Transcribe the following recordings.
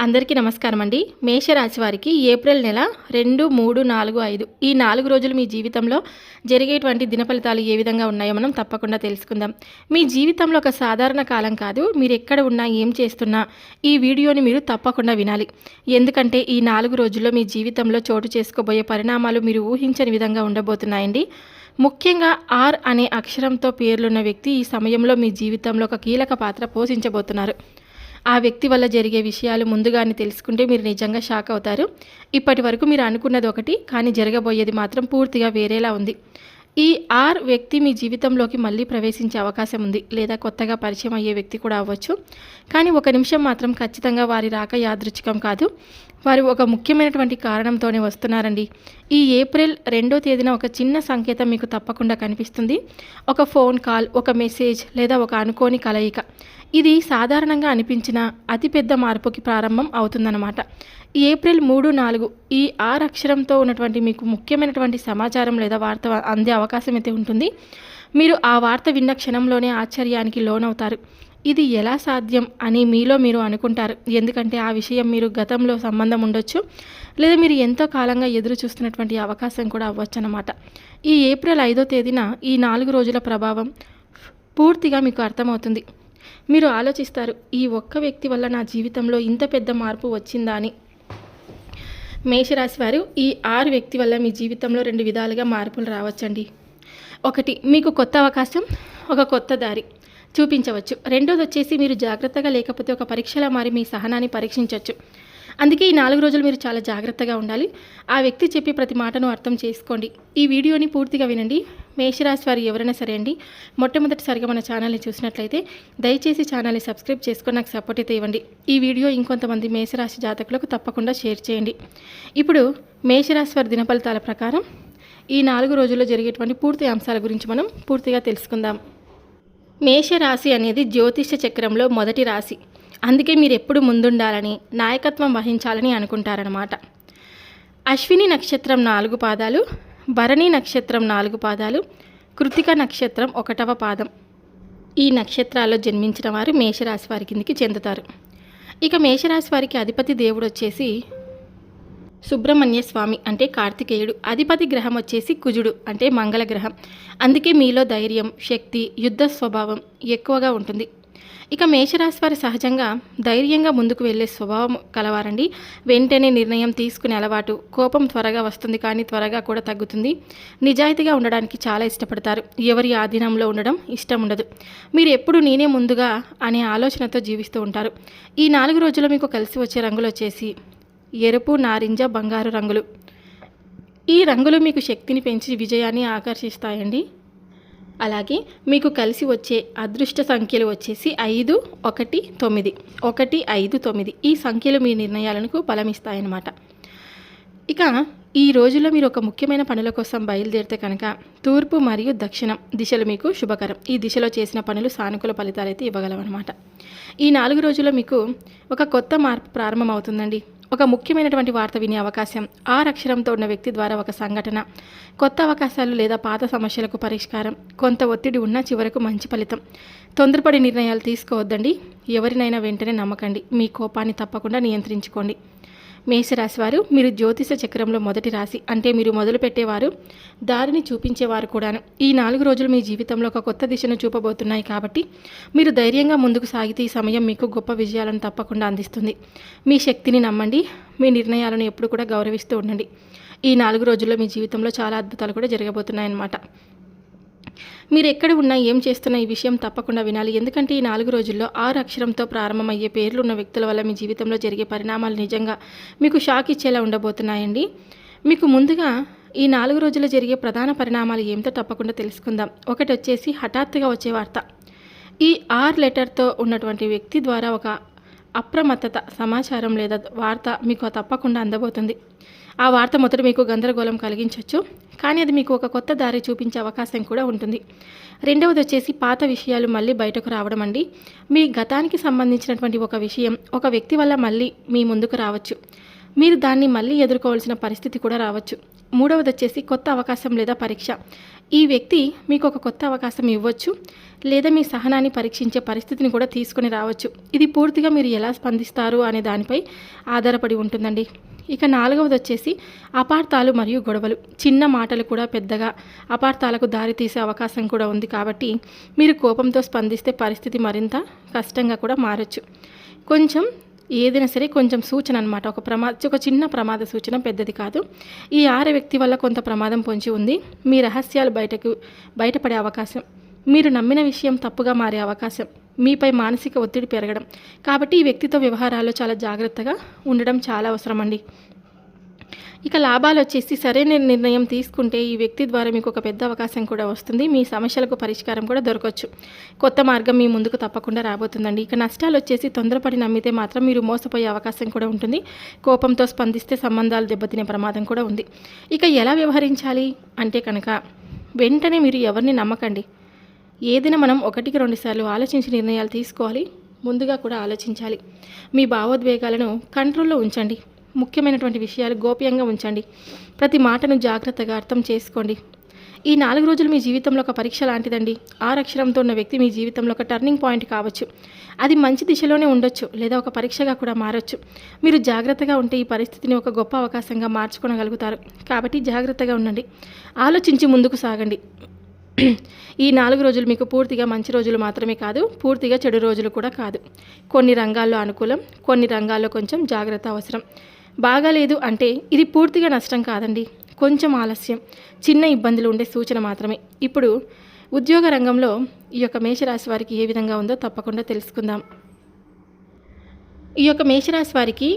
అందరికీ నమస్కారం అండి. మేషరాశి వారికి ఏప్రిల్ నెల 2, 3, 4, 5 ఈ 4 రోజులు మీ జీవితంలో జరిగేటువంటి దిన ఫలితాలు ఏ విధంగా ఉన్నాయో మనం తప్పకుండా తెలుసుకుందాం. మీ జీవితంలో ఒక సాధారణ కాలం కాదు. మీరు ఎక్కడ ఉన్నా, ఏం చేస్తున్నా ఈ వీడియోని మీరు తప్పకుండా వినాలి. ఎందుకంటే ఈ 4 రోజుల్లో మీ జీవితంలో చోటు చేసుకోబోయే పరిణామాలు మీరు ఊహించని విధంగా ఉండబోతున్నాయండి. ముఖ్యంగా ఆర్ అనే అక్షరంతో పేర్లున్న వ్యక్తి ఈ సమయంలో మీ జీవితంలో ఒక కీలక పాత్ర పోషించబోతున్నారు. ఆ వ్యక్తి వల్ల జరిగే విషయాలు ముందుగానే తెలుసుకుంటే మీరు నిజంగా షాక్ అవుతారు. ఇప్పటి వరకు మీరు అనుకున్నది ఒకటి, కానీ జరగబోయేది మాత్రం పూర్తిగా వేరేలా ఉంది. ఈ ఆర్ వ్యక్తి మీ జీవితంలోకి మళ్ళీ ప్రవేశించే అవకాశం ఉంది, లేదా కొత్తగా పరిచయం అయ్యే వ్యక్తి కూడా అవ్వచ్చు. కానీ ఒక నిమిషం మాత్రం ఖచ్చితంగా వారి రాక యాదృచ్ఛికం కాదు. వారు ఒక ముఖ్యమైనటువంటి కారణంతోనే వస్తున్నారండి. ఈ ఏప్రిల్ 2వ తేదీన ఒక చిన్న సంకేతం మీకు తప్పకుండా కనిపిస్తుంది. ఒక ఫోన్ కాల్, ఒక మెసేజ్, లేదా ఒక అనుకోని కలయిక. ఇది సాధారణంగా అనిపించిన అతిపెద్ద మార్పుకి ప్రారంభం అవుతుందన్నమాట. ఏప్రిల్ 3, 4 ఈ ఆర్ అక్షరంతో ఉన్నటువంటి మీకు ముఖ్యమైనటువంటి సమాచారం లేదా వార్త అందే అవకాశం అయితే ఉంటుంది. మీరు ఆ వార్త విన్న క్షణంలోనే ఆశ్చర్యానికి లోనవుతారు. ఇది ఎలా సాధ్యం అని మీలో మీరు అనుకుంటారు. ఎందుకంటే ఆ విషయం మీరు గతంలో సంబంధం ఉండొచ్చు, లేదా మీరు ఎంతో కాలంగా ఎదురు చూస్తున్నటువంటి అవకాశం కూడా అవ్వచ్చు అన్నమాట. ఈ ఏప్రిల్ 5వ తేదీన ఈ 4 రోజుల ప్రభావం పూర్తిగా మీకు అర్థమవుతుంది. మీరు ఆలోచిస్తారు, ఈ ఒక్క వ్యక్తి వల్ల నా జీవితంలో ఇంత పెద్ద మార్పు వచ్చిందా అని. మేషరాశి వారు, ఈ ఆరు వ్యక్తి వల్ల మీ జీవితంలో 2 విధాలుగా మార్పులు రావచ్చండి. ఒకటి, మీకు కొత్త అవకాశం, ఒక కొత్త దారి చూపించవచ్చు. రెండోది వచ్చేసి, మీరు జాగ్రత్తగా లేకపోతే ఒక పరీక్షలా మారి మీ సహనాన్ని పరీక్షించవచ్చు. అందుకే ఈ 4 రోజులు మీరు చాలా జాగ్రత్తగా ఉండాలి. ఆ వ్యక్తి చెప్పే ప్రతి మాటను అర్థం చేసుకోండి. ఈ వీడియోని పూర్తిగా వినండి. మేషరాశి వారు ఎవరైనా సరే అండి, మొట్టమొదటిసారిగా మన ఛానల్ని చూసినట్లయితే దయచేసి ఛానల్ని సబ్స్క్రైబ్ చేసుకొని నాకు సపోర్ట్ అయితే ఇవ్వండి. ఈ వీడియో ఇంకొంతమంది మేషరాశి జాతకులకు తప్పకుండా షేర్ చేయండి. ఇప్పుడు మేషరాశి వారి దినఫలితాల ప్రకారం ఈ 4 రోజుల్లో జరిగేటువంటి పూర్తి అంశాల గురించి మనం పూర్తిగా తెలుసుకుందాం. మేషరాశి అనేది జ్యోతిష చక్రంలో మొదటి రాశి. అందుకే మీరు ఎప్పుడు ముందుండాలని, నాయకత్వం వహించాలని అనుకుంటారనమాట. అశ్విని నక్షత్రం 4 పాదాలు, భరణి నక్షత్రం 4 పాదాలు, కృతిక నక్షత్రం 1వ పాదం. ఈ నక్షత్రాల్లో జన్మించిన వారు మేషరాశి వారి కిందికి చెందుతారు. ఇక మేషరాశి వారికి అధిపతి దేవుడు వచ్చేసి సుబ్రహ్మణ్య స్వామి, అంటే కార్తికేయుడు. అధిపతి గ్రహం వచ్చేసి కుజుడు, అంటే మంగళ గ్రహం. అందుకే మీలో ధైర్యం, శక్తి, యుద్ధ స్వభావం ఎక్కువగా ఉంటుంది. ఇక మేషరాశి వారి సహజంగా ధైర్యంగా ముందుకు వెళ్ళే స్వభావం కలవారండి. వెంటనే నిర్ణయం తీసుకునే అలవాటు. కోపం త్వరగా వస్తుంది, కానీ త్వరగా కూడా తగ్గుతుంది. నిజాయితీగా ఉండడానికి చాలా ఇష్టపడతారు. ఎవరి ఆధీనంలో ఉండడం ఇష్టం ఉండదు. మీరు ఎప్పుడు నేనే ముందుగా అనే ఆలోచనతో జీవిస్తూ ఉంటారు. ఈ 4 రోజుల్లో మీకు కలిసి వచ్చే రంగులు వచ్చేసి ఎరుపు, నారింజ, బంగారు రంగులు. ఈ రంగులు మీకు శక్తిని పెంచి విజయాన్ని ఆకర్షిస్తాయండి. అలాగే మీకు కలిసి వచ్చే అదృష్ట సంఖ్యలు వచ్చేసి 5, 1, 9. 1, 5, 9 ఈ సంఖ్యలు మీ నిర్ణయాలకు బలమిస్తాయన్నమాట. ఇక ఈ రోజుల్లో మీరు ఒక ముఖ్యమైన పనుల కోసం బయలుదేరితే కనుక తూర్పు మరియు దక్షిణం దిశలు మీకు శుభకరం. ఈ దిశలో చేసిన పనులు సానుకూల ఫలితాలు అయితే ఇవ్వగలవన్నమాట. ఈ 4 రోజుల్లో మీకు ఒక కొత్త మార్పు ప్రారంభమవుతుందండి. ఒక ముఖ్యమైనటువంటి వార్త వినే అవకాశం, ఆర్ అక్షరంతో ఉన్న వ్యక్తి ద్వారా ఒక సంఘటన, కొత్త అవకాశాలు లేదా పాత సమస్యలకు పరిష్కారం. కొంత ఒత్తిడి ఉన్నా చివరకు మంచి ఫలితం. తొందరపడి నిర్ణయాలు తీసుకోవద్దండి. ఎవరినైనా వెంటనే నమ్మకండి. మీ కోపాన్ని తప్పకుండా నియంత్రించుకోండి. మేషరాశి వారు, మీరు జ్యోతిష చక్రంలో మొదటి రాశి. అంటే మీరు మొదలు పెట్టేవారు, దారిని చూపించేవారు కూడాను. ఈ 4 రోజులు మీ జీవితంలో ఒక కొత్త దిశను చూపబోతున్నాయి. కాబట్టి మీరు ధైర్యంగా ముందుకు సాగితే ఈ సమయం మీకు గొప్ప విజయాలను తప్పకుండా అందిస్తుంది. మీ శక్తిని నమ్మండి. మీ నిర్ణయాలను ఎప్పుడు కూడా గౌరవిస్తూ ఉండండి. ఈ 4 రోజుల్లో మీ జీవితంలో చాలా అద్భుతాలు కూడా జరగబోతున్నాయన్నమాట. మీరు ఎక్కడ ఉన్నా, ఏం చేస్తున్నా ఈ విషయం తప్పకుండా వినాలి. ఎందుకంటే ఈ 4 రోజుల్లో 6 అక్షరంతో ప్రారంభమయ్యే పేర్లు ఉన్న వ్యక్తుల వల్ల మీ జీవితంలో జరిగే పరిణామాలు నిజంగా మీకు షాక్ ఇచ్చేలా ఉండబోతున్నాయండి. మీకు ముందుగా ఈ 4 రోజుల్లో జరిగే ప్రధాన పరిణామాలు ఏమిటో తప్పకుండా తెలుసుకుందాం. ఒకటి వచ్చేసి హఠాత్తుగా వచ్చే వార్త. ఈ ఆర్ లెటర్తో ఉన్నటువంటి వ్యక్తి ద్వారా ఒక అప్రమత్తత సమాచారం లేదా వార్త మీకు తప్పకుండా అందబోతుంది. ఆ వార్త మొదట మీకు గందరగోళం కలిగించవచ్చు, కానీ అది మీకు ఒక కొత్త దారి చూపించే అవకాశం కూడా ఉంటుంది. రెండవది వచ్చేసి పాత విషయాలు మళ్ళీ బయటకు రావడం అండి. మీ గతానికి సంబంధించినటువంటి ఒక విషయం ఒక వ్యక్తి వల్ల మళ్ళీ మీ ముందుకు రావచ్చు. మీరు దాన్ని మళ్ళీ ఎదుర్కోవాల్సిన పరిస్థితి కూడా రావచ్చు. మూడవది వచ్చేసి కొత్త అవకాశం లేదా పరీక్ష. ఈ వ్యక్తి మీకు ఒక కొత్త అవకాశం ఇవ్వచ్చు, లేదా మీ సహనాన్ని పరీక్షించే పరిస్థితిని కూడా తీసుకొని రావచ్చు. ఇది పూర్తిగా మీరు ఎలా స్పందిస్తారు అనే దానిపై ఆధారపడి ఉంటుందండి. ఇక నాలుగవది వచ్చేసి అపార్థాలు మరియు గొడవలు. చిన్న మాటలు కూడా పెద్దగా అపార్థాలకు దారితీసే అవకాశం కూడా ఉంది. కాబట్టి మీరు కోపంతో స్పందిస్తే పరిస్థితి మరింత కష్టంగా కూడా మారచ్చు. కొంచెం ఏదైనా సరే కొంచెం సూచన అనమాట. ఒక చిన్న ప్రమాద సూచన, పెద్దది కాదు. ఈ 6 వ్యక్తి వల్ల కొంత ప్రమాదం పొంచి ఉంది. మీ రహస్యాలు బయటపడే అవకాశం, మీరు నమ్మిన విషయం తప్పుగా మారే అవకాశం, మీపై మానసిక ఒత్తిడి పెరగడం. కాబట్టి ఈ వ్యక్తితో వ్యవహారాల్లో చాలా జాగ్రత్తగా ఉండడం చాలా అవసరం అండి. ఇక లాభాలు వచ్చేసి సరైన నిర్ణయం తీసుకుంటే ఈ వ్యక్తి ద్వారా మీకు ఒక పెద్ద అవకాశం కూడా వస్తుంది. మీ సమస్యలకు పరిష్కారం కూడా దొరకవచ్చు. కొత్త మార్గం మీ ముందుకు తప్పకుండా రాబోతుందండి. ఇక నష్టాలు వచ్చేసి తొందరపడి నమ్మితే మాత్రం మీరు మోసపోయే అవకాశం కూడా ఉంటుంది. కోపంతో స్పందిస్తే సంబంధాలు దెబ్బతినే ప్రమాదం కూడా ఉంది. ఇక ఎలా వ్యవహరించాలి అంటే కనుక వెంటనే మీరు ఎవరిని నమ్మకండి. ఏదైనా మనం 1-2 సార్లు ఆలోచించి నిర్ణయాలు తీసుకోవాలి. ముందుగా కూడా ఆలోచించాలి. మీ భావోద్వేగాలను కంట్రోల్లో ఉంచండి. ముఖ్యమైనటువంటి విషయాలు గోప్యంగా ఉంచండి. ప్రతి మాటను జాగ్రత్తగా అర్థం చేసుకోండి. ఈ 4 రోజులు మీ జీవితంలో ఒక పరీక్ష లాంటిదండి. 6 అక్షరంతో ఉన్న వ్యక్తి మీ జీవితంలో ఒక టర్నింగ్ పాయింట్ కావచ్చు. అది మంచి దిశలోనే ఉండొచ్చు, లేదా ఒక పరీక్షగా కూడా మారచ్చు. మీరు జాగ్రత్తగా ఉంటే ఈ పరిస్థితిని ఒక గొప్ప అవకాశంగా మార్చుకోగలుగుతారు. కాబట్టి జాగ్రత్తగా ఉండండి. ఆలోచించి ముందుకు సాగండి. ఈ 4 రోజులు మీకు పూర్తిగా మంచి రోజులు మాత్రమే కాదు, పూర్తిగా చెడు రోజులు కూడా కాదు. కొన్ని రంగాల్లో అనుకూలం, కొన్ని రంగాల్లో కొంచెం జాగ్రత్త అవసరం. బాగాలేదు అంటే ఇది పూర్తిగా నష్టం కాదండి, కొంచెం ఆలస్యం, చిన్న ఇబ్బందులు ఉండే సూచన మాత్రమే. ఇప్పుడు ఉద్యోగ రంగంలో ఈ యొక్క మేషరాశి వారికి ఏ విధంగా ఉందో తప్పకుండా తెలుసుకుందాం. ఈ యొక్క మేషరాశి వారికి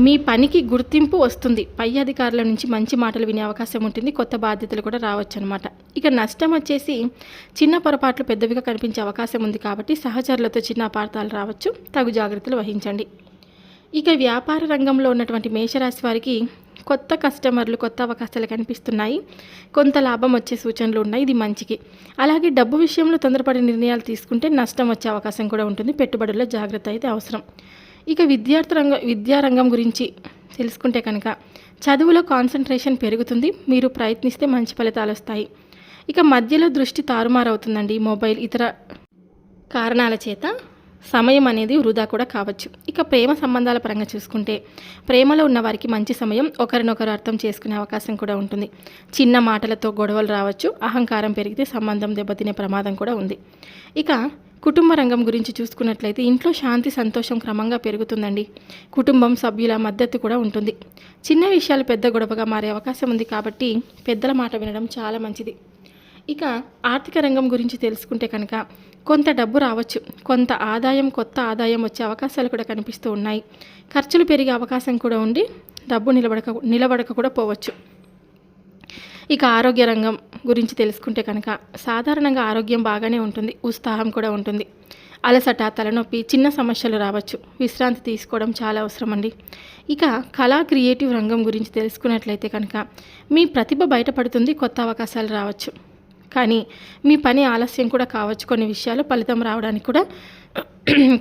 మీ పనికి గుర్తింపు వస్తుంది. పై అధికారుల నుంచి మంచి మాటలు వినే అవకాశం ఉంటుంది. కొత్త బాధ్యతలు కూడా రావచ్చు అనమాట. ఇక నష్టం వచ్చేసి చిన్న పొరపాట్లు పెద్దవిగా కనిపించే అవకాశం ఉంది. కాబట్టి సహచరులతో చిన్న అపార్థాలు రావచ్చు, తగు జాగ్రత్తలు వహించండి. ఇక వ్యాపార రంగంలో ఉన్నటువంటి మేషరాశి వారికి కొత్త కస్టమర్లు, కొత్త అవకాశాలు కనిపిస్తున్నాయి. కొంత లాభం వచ్చే సూచనలు ఉన్నాయి. ఇది మంచికి. అలాగే డబ్బు విషయంలో తొందరపడి నిర్ణయాలు తీసుకుంటే నష్టం వచ్చే అవకాశం కూడా ఉంటుంది. పెట్టుబడుల్లో జాగ్రత్త అయితే అవసరం. ఇక విద్యారంగం గురించి తెలుసుకుంటే కనుక చదువులో కాన్సన్ట్రేషన్ పెరుగుతుంది. మీరు ప్రయత్నిస్తే మంచి ఫలితాలు వస్తాయి. ఇక మధ్యలో దృష్టి తారుమారవుతుందండి. మొబైల్, ఇతర కారణాల చేత సమయం అనేది వృధా కూడా కావచ్చు. ఇక ప్రేమ సంబంధాల పరంగా చూసుకుంటే ప్రేమలో ఉన్న వారికి మంచి సమయం, ఒకరినొకరు అర్థం చేసుకునే అవకాశం కూడా ఉంటుంది. చిన్న మాటలతో గొడవలు రావచ్చు. అహంకారం పెరిగితే సంబంధం దెబ్బతినే ప్రమాదం కూడా ఉంది. ఇక కుటుంబ రంగం గురించి చూసుకున్నట్లయితే ఇంట్లో శాంతి, సంతోషం క్రమంగా పెరుగుతుందండి. కుటుంబం సభ్యుల మద్దతు కూడా ఉంటుంది. చిన్న విషయాలు పెద్ద గొడవగా మారే అవకాశం ఉంది. కాబట్టి పెద్దల మాట వినడం చాలా మంచిది. ఇక ఆర్థిక రంగం గురించి తెలుసుకుంటే కనుక కొంత డబ్బు రావచ్చు, కొంత కొత్త ఆదాయం వచ్చే అవకాశాలు కూడా కనిపిస్తూ ఉన్నాయి. ఖర్చులు పెరిగే అవకాశం కూడా ఉండి డబ్బు నిలబడక కూడా పోవచ్చు. ఇక ఆరోగ్య రంగం గురించి తెలుసుకుంటే కనుక సాధారణంగా ఆరోగ్యం బాగానే ఉంటుంది. ఉత్సాహం కూడా ఉంటుంది. అలసట, తలనొప్పి, చిన్న సమస్యలు రావచ్చు. విశ్రాంతి తీసుకోవడం చాలా అవసరం అండి. ఇక క్రియేటివ్ రంగం గురించి తెలుసుకున్నట్లయితే కనుక మీ ప్రతిభ బయటపడుతుంది. కొత్త అవకాశాలు రావచ్చు. కానీ మీ పని ఆలస్యం కూడా కావచ్చు. కొన్ని విషయాలు ఫలితం రావడానికి కూడా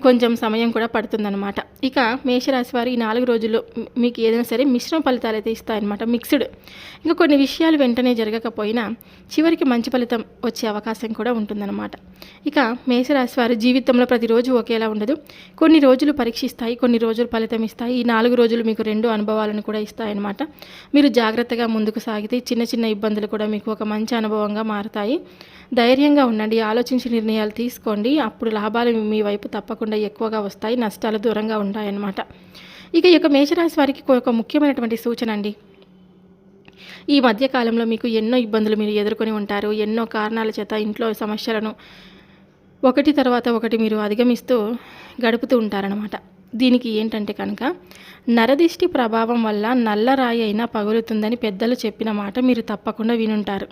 కొంచెం సమయం కూడా పడుతుందన్నమాట. ఇక మేషరాశి వారు ఈ 4 రోజుల్లో మీకు ఏదైనా సరే మిశ్రమ ఫలితాలు అయితే ఇస్తాయన్నమాట, మిక్స్డ్. ఇంకా కొన్ని విషయాలు వెంటనే జరగకపోయినా చివరికి మంచి ఫలితం వచ్చే అవకాశం కూడా ఉంటుందన్నమాట. ఇక మేషరాశి వారు జీవితంలో ప్రతిరోజు ఒకేలా ఉండదు. కొన్ని రోజులు పరీక్షిస్తాయి, కొన్ని రోజులు ఫలితం ఇస్తాయి. ఈ 4 రోజులు మీకు 2 అనుభవాలను కూడా ఇస్తాయన్నమాట. మీరు జాగ్రత్తగా ముందుకు సాగితే చిన్న చిన్న ఇబ్బందులు కూడా మీకు ఒక మంచి అనుభవంగా మారుతాయి. ధైర్యంగా ఉండండి, ఆలోచించి నిర్ణయాలు తీసుకోండి. అప్పుడు లాభాలు మీ వైపు తప్పకుండా ఎక్కువగా వస్తాయి, నష్టాలు దూరంగా ఉంటాయన్నమాట. ఇక ఈ యొక్క మేషరాశి వారికి ఒక ముఖ్యమైనటువంటి సూచన అండి. ఈ మధ్యకాలంలో మీకు ఎన్నో ఇబ్బందులు మీరు ఎదుర్కొని ఉంటారు. ఎన్నో కారణాల చేత ఇంట్లో సమస్యలను ఒకటి తర్వాత ఒకటి మీరు అధిగమిస్తూ గడుపుతూ ఉంటారనమాట. దీనికి ఏంటంటే కనుక నరదిష్టి ప్రభావం వల్ల నల్లరాయి అయినా పగులుతుందని పెద్దలు చెప్పిన మాట మీరు తప్పకుండా వినుంటారు.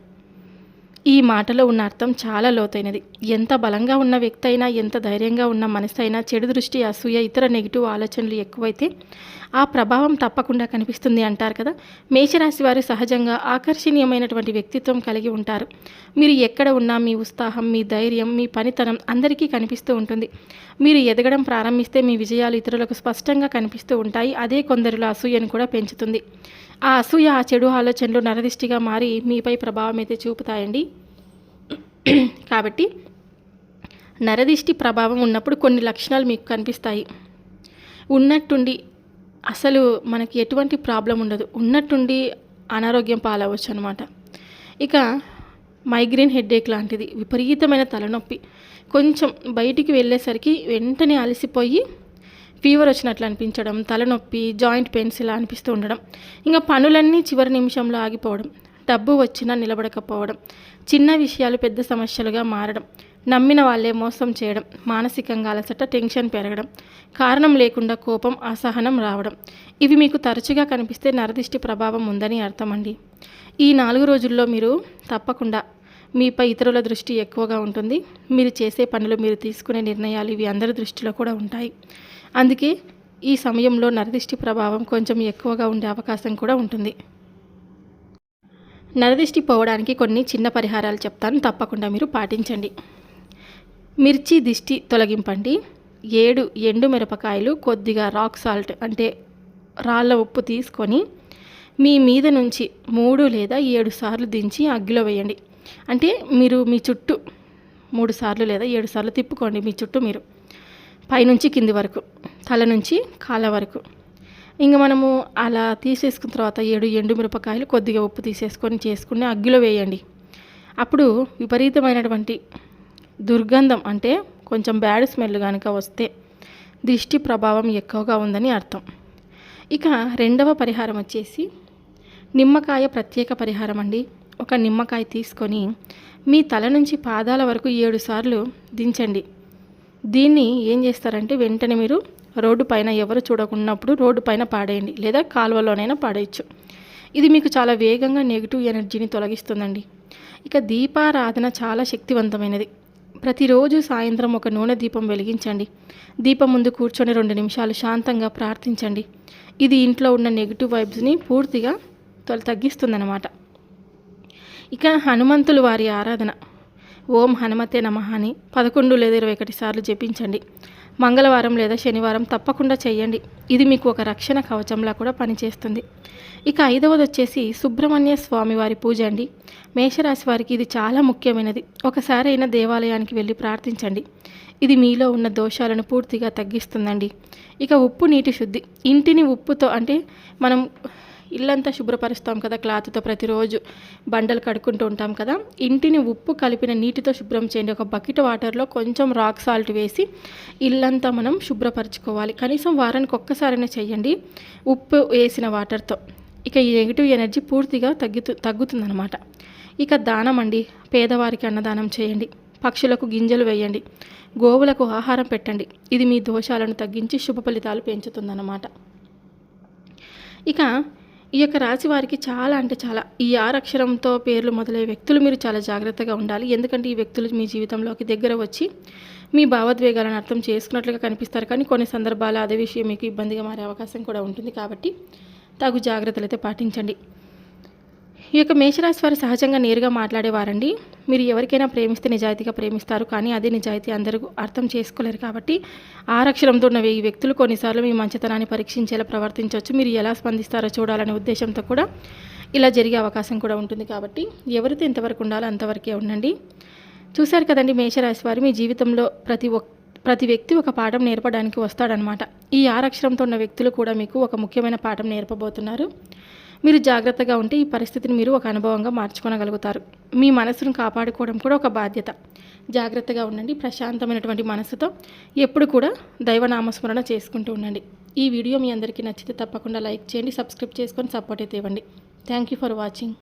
ఈ మాటలో ఉన్న అర్థం చాలా లోతైనది. ఎంత బలంగా ఉన్న వ్యక్తి అయినా, ఎంత ధైర్యంగా ఉన్న మనసు అయినా చెడు దృష్టి, అసూయ, ఇతర నెగిటివ్ ఆలోచనలు ఎక్కువైతే ఆ ప్రభావం తప్పకుండా కనిపిస్తుంది అంటారు కదా. మేషరాశి వారు సహజంగా ఆకర్షణీయమైనటువంటి వ్యక్తిత్వం కలిగి ఉంటారు. మీరు ఎక్కడ ఉన్నా మీ ఉత్సాహం, మీ ధైర్యం, మీ పనితనం అందరికీ కనిపిస్తూ ఉంటుంది. మీరు ఎదగడం ప్రారంభిస్తే మీ విజయాలు ఇతరులకు స్పష్టంగా కనిపిస్తూ ఉంటాయి. అదే కొందరిలో అసూయను కూడా పెంచుతుంది. ఆ అసూయ, ఆ చెడు ఆలోచనలు నరదిష్టిగా మారి మీపై ప్రభావం అయితే చూపుతాయండి. కాబట్టి నరదిష్టి ప్రభావం ఉన్నప్పుడు కొన్ని లక్షణాలు మీకు కనిపిస్తాయి. ఉన్నట్టుండి అసలు మనకి ఎటువంటి ప్రాబ్లం ఉండదు, ఉన్నట్టుండి అనారోగ్యం పాలవచ్చు అనమాట. ఇక మైగ్రేన్ హెడ్ఏక్ లాంటిది, విపరీతమైన తలనొప్పి, కొంచెం బయటికి వెళ్ళేసరికి వెంటనే అలసిపోయి ఫీవర్ వచ్చినట్లు అనిపించడం, తలనొప్పి, జాయింట్ పెయిన్స్ ఇలా అనిపిస్తూ ఉండడం, ఇంకా పనులన్నీ చివరి నిమిషంలో ఆగిపోవడం, డబ్బు వచ్చినా నిలబడకపోవడం, చిన్న విషయాలు పెద్ద సమస్యలుగా మారడం, నమ్మిన వాళ్ళే మోసం చేయడం, మానసికంగా అలసట, టెన్షన్ పెరగడం, కారణం లేకుండా కోపం, అసహనం రావడం, ఇవి మీకు తరచుగా కనిపిస్తే నరదిష్టి ప్రభావం ఉందని అర్థం అండి. ఈ 4 రోజుల్లో మీరు తప్పకుండా మీపై ఇతరుల దృష్టి ఎక్కువగా ఉంటుంది. మీరు చేసే పనులు, మీరు తీసుకునే నిర్ణయాలు ఇవి అందరి దృష్టిలో కూడా ఉంటాయి. అందుకే ఈ సమయంలో నరదిష్టి ప్రభావం కొంచెం ఎక్కువగా ఉండే అవకాశం కూడా ఉంటుంది. నరదిష్టి పోవడానికి కొన్ని చిన్న పరిహారాలు చెప్తాను, తప్పకుండా మీరు పాటించండి. మిర్చి దిష్టి తొలగింపండి. 7 ఎండు మిరపకాయలు, కొద్దిగా రాక్ సాల్ట్ అంటే రాళ్ళ ఉప్పు తీసుకొని మీ మీద నుంచి 3 లేదా 7 సార్లు దించి అగ్గిలో వేయండి. అంటే మీరు మీ చుట్టూ 3 సార్లు లేదా 7 సార్లు తిప్పుకోండి. మీ చుట్టూ మీరు పైనుంచి కింది వరకు, తల నుంచి కాళ్ళ వరకు. ఇంకా మనము అలా తీసేసుకున్న తర్వాత 7 ఎండు మిరపకాయలు, కొద్దిగా ఉప్పు తీసేసుకొని చేసుకుని అగ్గిలో వేయండి. అప్పుడు విపరీతమైనటువంటి దుర్గంధం అంటే కొంచెం బ్యాడ్ స్మెల్ కనుక వస్తే దిష్టి ప్రభావం ఎక్కువగా ఉందని అర్థం. ఇక రెండవ పరిహారం వచ్చేసి నిమ్మకాయ ప్రత్యేక పరిహారం అండి. ఒక నిమ్మకాయ తీసుకొని మీ తల నుంచి పాదాల వరకు 7 సార్లు దించండి. దీన్ని ఏం చేస్తారంటే వెంటనే మీరు రోడ్డు పైన ఎవరు చూడకున్నప్పుడు రోడ్డు పైన పాడేయండి, లేదా కాలువలోనైనా పాడేయచ్చు. ఇది మీకు చాలా వేగంగా నెగిటివ్ ఎనర్జీని తొలగిస్తుందండి. ఇక దీపారాధన చాలా శక్తివంతమైనది. ప్రతిరోజు సాయంత్రం ఒక నూనె దీపం వెలిగించండి. దీపం ముందు కూర్చొని 2 నిమిషాలు శాంతంగా ప్రార్థించండి. ఇది ఇంట్లో ఉన్న నెగిటివ్ వైబ్స్ని పూర్తిగా తగ్గిస్తుందన్నమాట. ఇక హనుమంతులు వారి ఆరాధన, ఓం హనుమతే నమః అని 11 లేదా 21 సార్లు జపించండి. మంగళవారం లేదా శనివారం తప్పకుండా చేయండి. ఇది మీకు ఒక రక్షణ కవచంలా కూడా పనిచేస్తుంది. ఇక 5వది వచ్చేసి సుబ్రహ్మణ్య స్వామి వారి పూజ అండి. మేషరాశి వారికి ఇది చాలా ముఖ్యమైనది. ఒకసారైనా దేవాలయానికి వెళ్ళి ప్రార్థించండి. ఇది మీలో ఉన్న దోషాలను పూర్తిగా తగ్గిస్తుందండి. ఇక ఉప్పు నీటి శుద్ధి, ఇంటిని ఉప్పుతో అంటే మనం ఇల్లంతా శుభ్రపరుస్తాం కదా, క్లాత్తో ప్రతిరోజు బండలు కడుక్కుంటూ ఉంటాం కదా, ఇంటిని ఉప్పు కలిపిన నీటితో శుభ్రం చేయండి. ఒక బకెట్ వాటర్లో కొంచెం రాక్ సాల్ట్ వేసి ఇల్లంతా మనం శుభ్రపరచుకోవాలి. కనీసం వారానికి ఒక్కసారైనా చేయండి ఉప్పు వేసిన వాటర్తో. ఇక ఈ నెగిటివ్ ఎనర్జీ పూర్తిగా తగ్గుతుందన్నమాట. ఇక దానం అండి, పేదవారికి అన్నదానం చేయండి, పక్షులకు గింజలు వేయండి, గోవులకు ఆహారం పెట్టండి. ఇది మీ దోషాలను తగ్గించి శుభ ఫలితాలు పెంచుతుందన్నమాట. ఇక ఈ యొక్క రాశి వారికి చాలా అంటే చాలా ఈ 6 అక్షరంతో పేర్లు మొదలయ్యే వ్యక్తులు మీరు చాలా జాగ్రత్తగా ఉండాలి. ఎందుకంటే ఈ వ్యక్తులు మీ జీవితంలోకి దగ్గర వచ్చి మీ భావోద్వేగాలను అర్థం చేసుకున్నట్లుగా కనిపిస్తారు, కానీ కొన్ని సందర్భాలు అదే విషయం మీకు ఇబ్బందిగా మారే అవకాశం కూడా ఉంటుంది. కాబట్టి తగు జాగ్రత్తలు అయితే పాటించండి. ఈ యొక్క మేషరాశి వారు సహజంగా నేరుగా మాట్లాడేవారండి. మీరు ఎవరికైనా ప్రేమిస్తే నిజాయితీగా ప్రేమిస్తారు, కానీ అదే నిజాయితీ అందరూ అర్థం చేసుకోలేరు. కాబట్టి 6 అక్షరంతో ఉన్న ఈ వ్యక్తులు కొన్నిసార్లు మీ మంచితనాన్ని పరీక్షించేలా ప్రవర్తించవచ్చు. మీరు ఎలా స్పందిస్తారో చూడాలనే ఉద్దేశంతో కూడా ఇలా జరిగే అవకాశం కూడా ఉంటుంది. కాబట్టి ఎవరితో ఎంతవరకు ఉండాలో అంతవరకే ఉండండి. చూశారు కదండి, మేషరాశి వారు మీ జీవితంలో ప్రతి వ్యక్తి ఒక పాఠం నేర్పడానికి వస్తాడనమాట. ఈ 6 అక్షరంతో ఉన్న వ్యక్తులు కూడా మీకు ఒక ముఖ్యమైన పాఠం నేర్పబోతున్నారు. మీరు జాగ్రత్తగా ఉంటే ఈ పరిస్థితిని మీరు ఒక అనుభవంగా మార్చుకోగలుగుతారు. మీ మనసును కాపాడుకోవడం కూడా ఒక బాధ్యత. జాగ్రత్తగా ఉండండి. ప్రశాంతమైనటువంటి మనసుతో ఎప్పుడు కూడా దైవనామస్మరణ చేసుకుంటూ ఉండండి. ఈ వీడియో మీ అందరికీ నచ్చితే తప్పకుండా లైక్ చేయండి, సబ్స్క్రైబ్ చేసుకొని సపోర్ట్ అయితే ఇవ్వండి. Thank you for watching.